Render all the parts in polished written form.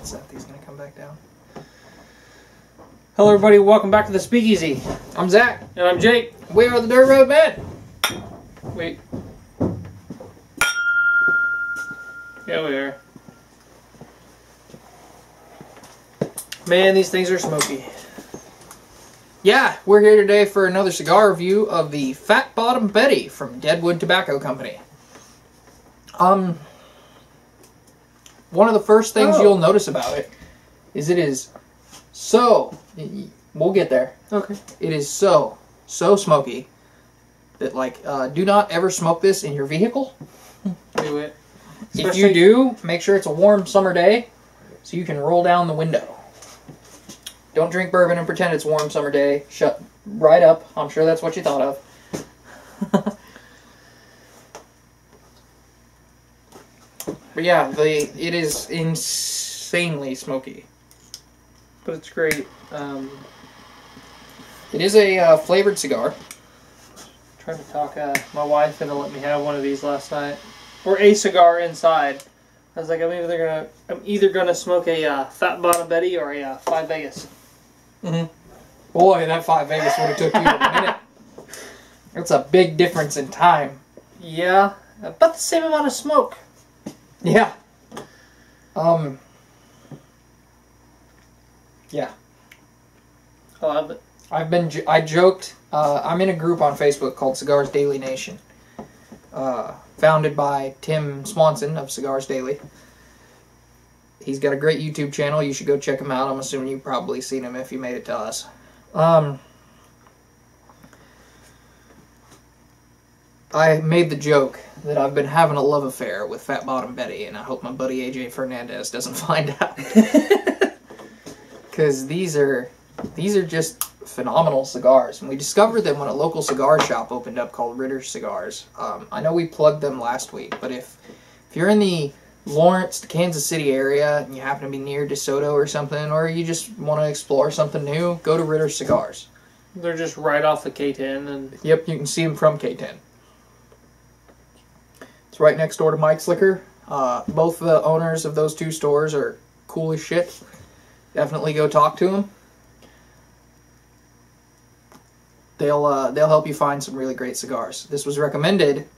He's gonna come back down. Hello everybody, welcome back to the Speakeasy. I'm Zach. And I'm Jake. We are the Dirt Road Men. Wait. Yeah, we are. Man, these things are smoky. Yeah, we're here today for another cigar review of the Fat Bottom Betty from Deadwood Tobacco Company. One of the first things you'll notice about it is it is so, we'll get there. Okay. It is so smoky that, like, do not ever smoke this in your vehicle. Do it. If you do, make sure it's a warm summer day so you can roll down the window. Don't drink bourbon and pretend it's a warm summer day. Shut right up. I'm sure that's what you thought of. But yeah, it is insanely smoky. But it's great. It is a flavored cigar. Trying to talk my wife into let me have one of these last night, or a cigar inside. I was like, I'm either gonna smoke a Fat Bottom Betty or a 5 Vegas. Mm-hmm. Boy, that 5 Vegas would have took you a minute. It's a big difference in time. Yeah, about the same amount of smoke. Yeah. Yeah. I love it. I joked. I'm in a group on Facebook called Cigars Daily Nation, founded by Tim Swanson of Cigars Daily. He's got a great YouTube channel. You should go check him out. I'm assuming you've probably seen him if you made it to us. I made the joke that I've been having a love affair with Fat Bottom Betty, and I hope my buddy AJ Fernandez doesn't find out. Because these are just phenomenal cigars, and we discovered them when a local cigar shop opened up called Ritter's Cigars. I know we plugged them last week, but if you're in the Lawrence, Kansas City area, and you happen to be near DeSoto or something, or you just want to explore something new, go to Ritter's Cigars. They're just right off the K10. And yep, you can see them from K10. It's right next door to Mike's Liquor. Both the owners of those two stores are cool as shit. Definitely go talk to them. They'll help you find some really great cigars. This was recommended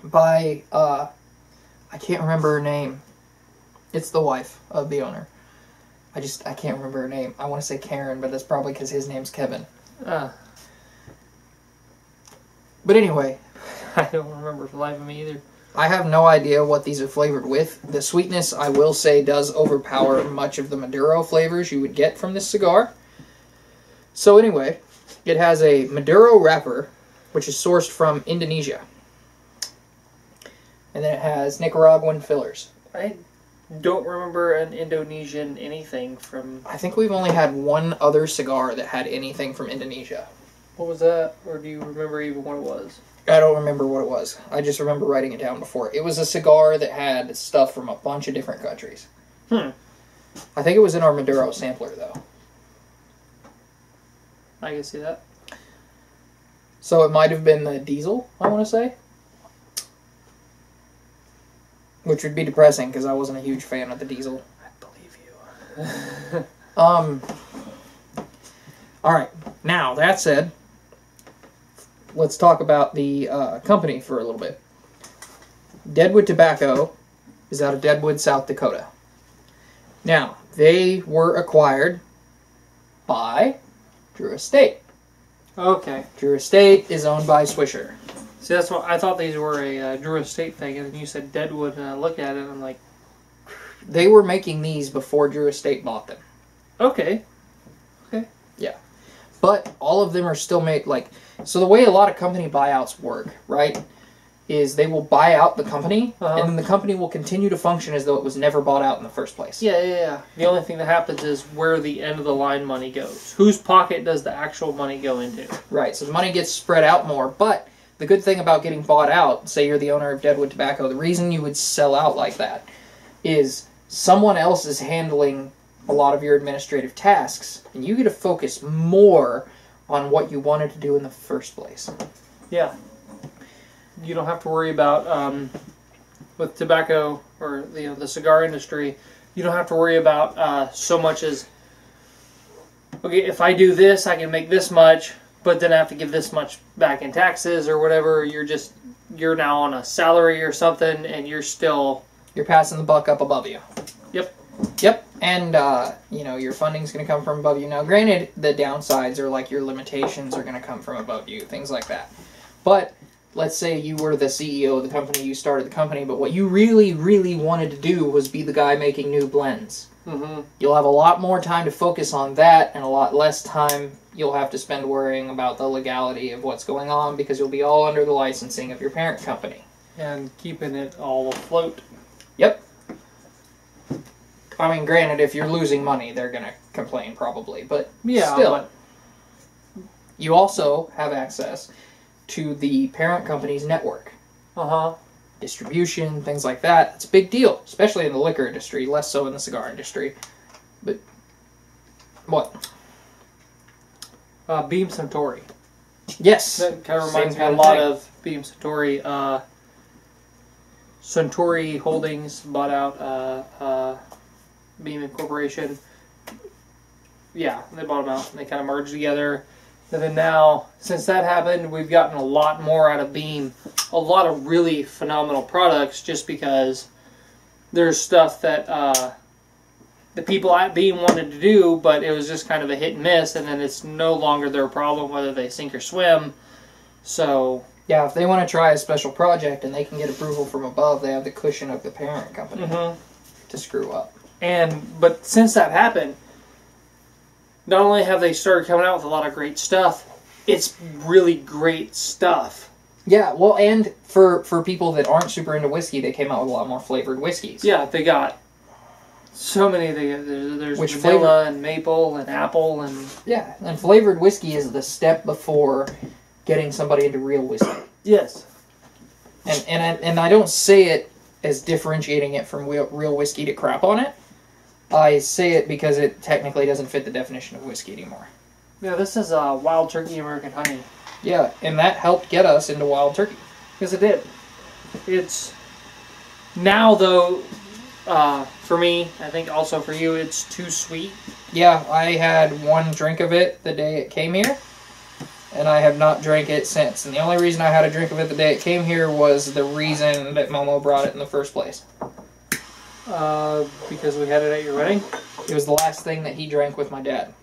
by I can't remember her name. It's the wife of the owner. I can't remember her name. I want to say Karen, but that's probably because his name's Kevin. But anyway, I don't remember for the life of me either. I have no idea what these are flavored with. The sweetness, I will say, does overpower much of the Maduro flavors you would get from this cigar. So anyway, it has a Maduro wrapper, which is sourced from Indonesia. And then it has Nicaraguan fillers. I don't remember an Indonesian anything from... I think we've only had one other cigar that had anything from Indonesia. What was that? Or do you remember even what it was? I don't remember what it was. I just remember writing it down before. It was a cigar that had stuff from a bunch of different countries. I think it was in our Maduro sampler, though. I can see that. So it might have been the diesel, I want to say. Which would be depressing, because I wasn't a huge fan of the diesel. I believe you. Alright, now, that said, let's talk about the company for a little bit. Deadwood Tobacco is out of Deadwood, South Dakota. Now, they were acquired by Drew Estate. Okay. Drew Estate is owned by Swisher. See, that's what I thought these were a Drew Estate thing, and then you said Deadwood, and I looked at it, and I'm like... They were making these before Drew Estate bought them. Okay. Okay. Yeah. But all of them are still made, like... So the way a lot of company buyouts work, right, is they will buy out the company, and then the company will continue to function as though it was never bought out in the first place. Yeah. The only thing that happens is where the end of the line money goes. Whose pocket does the actual money go into? Right, so the money gets spread out more, but the good thing about getting bought out, say you're the owner of Deadwood Tobacco, the reason you would sell out like that is someone else is handling a lot of your administrative tasks, and you get to focus more on what you wanted to do in the first place. Yeah. You don't have to worry about, with tobacco or the cigar industry, you don't have to worry about so much as, okay, if I do this, I can make this much, but then I have to give this much back in taxes or whatever. You're now on a salary or something, and you're passing the buck up above you. Yep. And your funding's going to come from above you. Now, granted, the downsides are like your limitations are going to come from above you, things like that. But let's say you were the CEO of the company, you started the company, but what you really, really wanted to do was be the guy making new blends. Mm-hmm. You'll have a lot more time to focus on that, and a lot less time you'll have to spend worrying about the legality of what's going on, because you'll be all under the licensing of your parent company. And keeping it all afloat. Yep. I mean, granted, if you're losing money, they're going to complain probably, but still. You also have access to the parent company's network. Distribution, things like that. It's a big deal, especially in the liquor industry, less so in the cigar industry. But, what? Beam Suntory. Yes. That kind of reminds me a lot of Beam Suntory. Suntory Holdings bought out Beam Incorporation. Yeah, they bought them out and they kind of merged together. And then now, since that happened, we've gotten a lot more out of Beam. A lot of really phenomenal products, just because there's stuff that the people at Beam wanted to do, but it was just kind of a hit and miss, and then it's no longer their problem whether they sink or swim. So yeah, if they want to try a special project and they can get approval from above, they have the cushion of the parent company to screw up. But since that happened, not only have they started coming out with a lot of great stuff, it's really great stuff. Yeah, well, and for people that aren't super into whiskey, they came out with a lot more flavored whiskeys. Yeah, they got so many. There's vanilla and maple and apple and... Yeah, and flavored whiskey is the step before getting somebody into real whiskey. Yes. And I don't say it as differentiating it from real whiskey to crap on it. I say it because it technically doesn't fit the definition of whiskey anymore. Yeah, this is Wild Turkey American Honey. Yeah, and that helped get us into Wild Turkey. Yes, it did. It's... Now, though, for me, I think also for you, it's too sweet. Yeah, I had one drink of it the day it came here, and I have not drank it since. And the only reason I had a drink of it the day it came here was the reason that Momo brought it in the first place. Because we had it at your wedding? It was the last thing that he drank with my dad.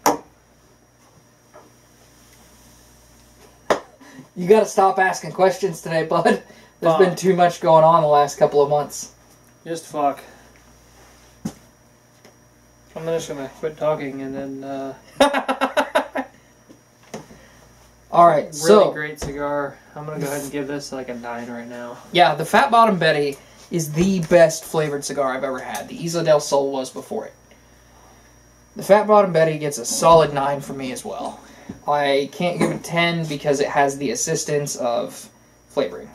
You gotta stop asking questions today, bud. There's been too much going on the last couple of months. Just fuck. I'm just gonna quit talking and then, Alright, really so... great cigar. I'm gonna go ahead and give this like a 9 right now. Yeah, the Fat Bottom Betty is the best flavored cigar I've ever had. The Isla del Sol was before it. The Fat Bottom Betty gets a solid 9 for me as well. I can't give it 10 because it has the assistance of flavoring.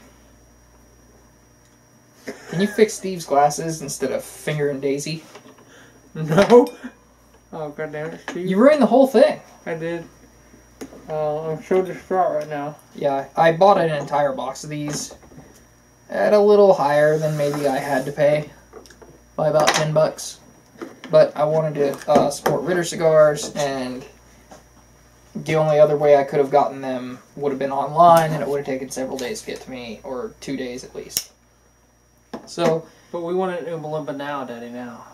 Can you fix Steve's glasses instead of Finger and Daisy? No. Oh, goddamn it, Steve. You ruined the whole thing. I did. I'm so distraught right now. Yeah, I bought an entire box of these at a little higher than maybe I had to pay by about $10. But I wanted to support Ritter cigars, and the only other way I could have gotten them would have been online, and it would have taken several days to get to me, or 2 days at least. So, but we want it Oompa Loompa now, Daddy, now.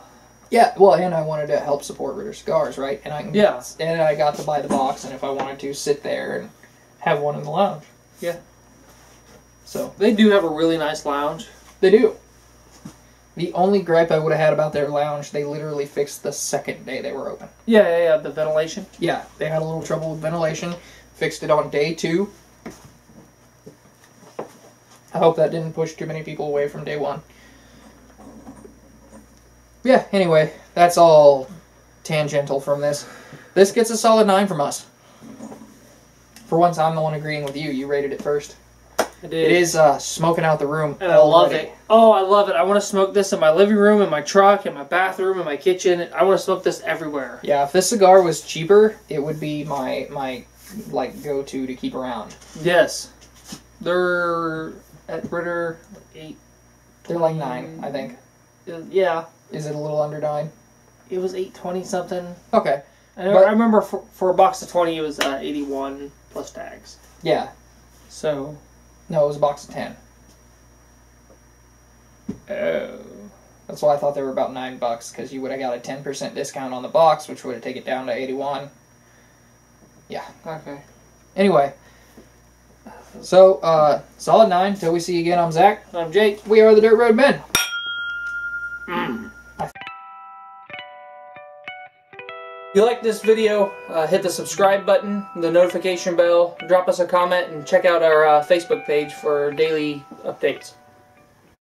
Yeah, well, and I wanted to help support Ritter cigars, right? And I got to buy the box, and if I wanted to, sit there and have one in the lounge. Yeah. So they do have a really nice lounge. They do. The only gripe I would have had about their lounge, they literally fixed the second day they were open. Yeah, the ventilation. Yeah, they had a little trouble with ventilation. Fixed it on day 2. I hope that didn't push too many people away from day 1. Yeah, anyway, that's all tangential from this. This gets a solid 9 from us. For once, I'm the one agreeing with you. You rated it first. I did. It is smoking out the room. And I love it. Oh, I love it. I want to smoke this in my living room, in my truck, in my bathroom, in my kitchen. I want to smoke this everywhere. Yeah, if this cigar was cheaper, it would be my like go-to to keep around. Yes. They're at Ritter 8. They're like 9, I think. Yeah. Is it a little under 9? It was 820 something. Okay. I remember for a box of 20 it was 81 plus tags. Yeah. So. No, it was a box of 10. Oh. That's why I thought they were about $9, because you would have got a 10% discount on the box, which would have taken it down to 81. Yeah. Okay. Anyway. So, solid 9. Till we see you again, I'm Zach. I'm Jake. We are the Dirt Road Men. If you like this video, hit the subscribe button, the notification bell, drop us a comment, and check out our Facebook page for daily updates.